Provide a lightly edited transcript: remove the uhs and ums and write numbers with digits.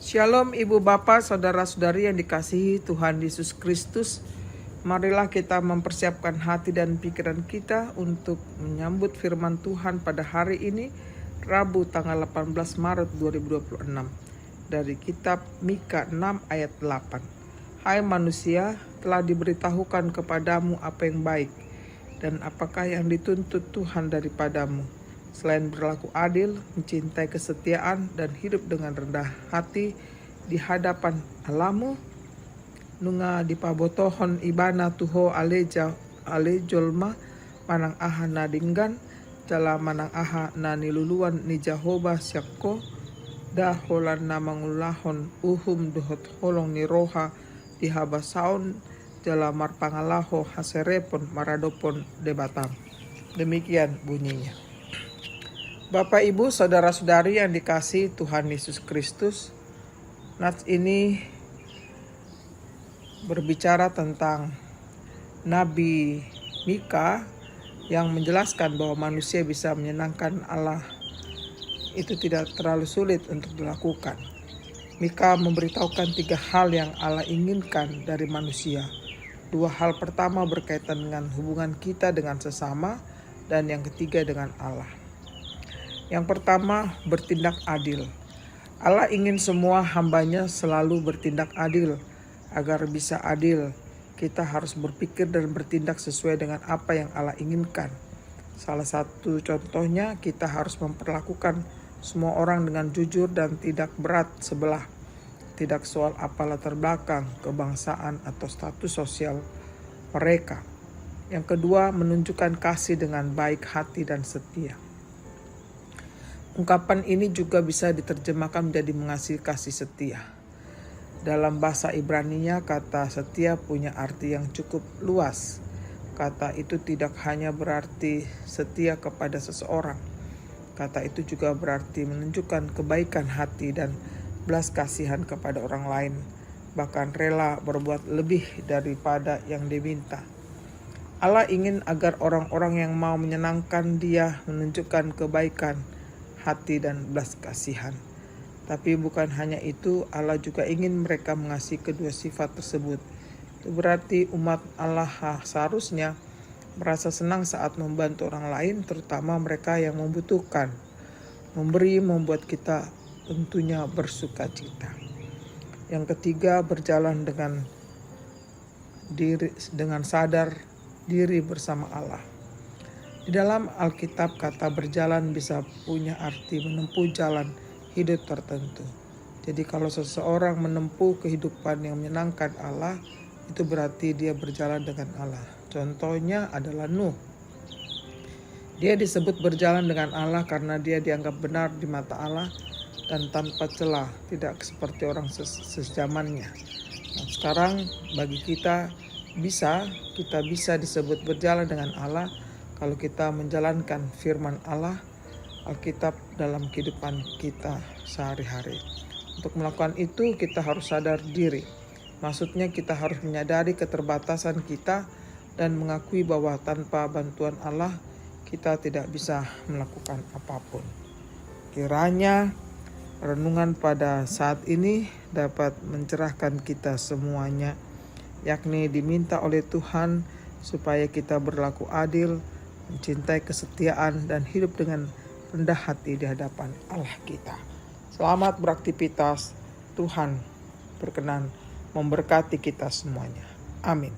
Shalom Ibu Bapak, Saudara-saudari yang dikasihi Tuhan Yesus Kristus. Marilah kita mempersiapkan hati dan pikiran kita untuk menyambut firman Tuhan pada hari ini, Rabu tanggal 18 Maret 2026. Dari kitab Mika 6 ayat 8. Hai manusia, telah diberitahukan kepadamu apa yang baik, dan apakah yang dituntut Tuhan daripadamu, selain berlaku adil, mencintai kesetiaan, dan hidup dengan rendah hati di hadapan Allahmu. Nunga di pabotohon ibana tuho alejolma manang aha na dinggan jala manang aha na niluluan ni Jehovah syakko daholan na mangulahon uhum duhot holong ni roha di habasaon jala marpangalaho haserepon maradopon debatang. Demikian bunyinya. Bapak, Ibu, Saudara-saudari yang dikasihi Tuhan Yesus Kristus, nats ini berbicara tentang Nabi Mika yang menjelaskan bahwa manusia bisa menyenangkan Allah itu tidak terlalu sulit untuk dilakukan. Mika memberitahukan 3 hal yang Allah inginkan dari manusia. 2 hal pertama berkaitan dengan hubungan kita dengan sesama, dan yang ketiga dengan Allah. Yang pertama, bertindak adil. Allah ingin semua hambanya selalu bertindak adil. Agar bisa adil, kita harus berpikir dan bertindak sesuai dengan apa yang Allah inginkan. Salah satu contohnya, kita harus memperlakukan semua orang dengan jujur dan tidak berat sebelah. Tidak soal apa latar belakang, kebangsaan, atau status sosial mereka. Yang kedua, menunjukkan kasih dengan baik hati dan setia. Ungkapan ini juga bisa diterjemahkan menjadi mengasihi kasih setia. Dalam bahasa Ibrani-nya, kata setia punya arti yang cukup luas. Kata itu tidak hanya berarti setia kepada seseorang. Kata itu juga berarti menunjukkan kebaikan hati dan belas kasihan kepada orang lain, bahkan rela berbuat lebih daripada yang diminta. Allah ingin agar orang-orang yang mau menyenangkan Dia menunjukkan kebaikan hati dan belas kasihan. Tapi bukan hanya itu, Allah juga ingin mereka mengasihi kedua sifat tersebut. Itu berarti umat Allah seharusnya merasa senang saat membantu orang lain, terutama mereka yang membutuhkan. Memberi membuat kita tentunya bersuka cita. Yang ketiga, berjalan dengan sadar diri bersama Allah. Di dalam Alkitab, kata berjalan bisa punya arti menempuh jalan hidup tertentu. Jadi kalau seseorang menempuh kehidupan yang menyenangkan Allah, itu berarti dia berjalan dengan Allah. Contohnya adalah Nuh. Dia disebut berjalan dengan Allah karena dia dianggap benar di mata Allah dan tanpa celah, tidak seperti orang sezamannya. Nah, sekarang bagi kita bisa disebut berjalan dengan Allah kalau kita menjalankan firman Allah, Alkitab dalam kehidupan kita sehari-hari. Untuk melakukan itu kita harus sadar diri. Maksudnya kita harus menyadari keterbatasan kita dan mengakui bahwa tanpa bantuan Allah kita tidak bisa melakukan apapun. Kiranya renungan pada saat ini dapat mencerahkan kita semuanya, yakni diminta oleh Tuhan supaya kita berlaku adil, mencintai kesetiaan, dan hidup dengan rendah hati di hadapan Allah kita. Selamat beraktivitas. Tuhan berkenan memberkati kita semuanya. Amin.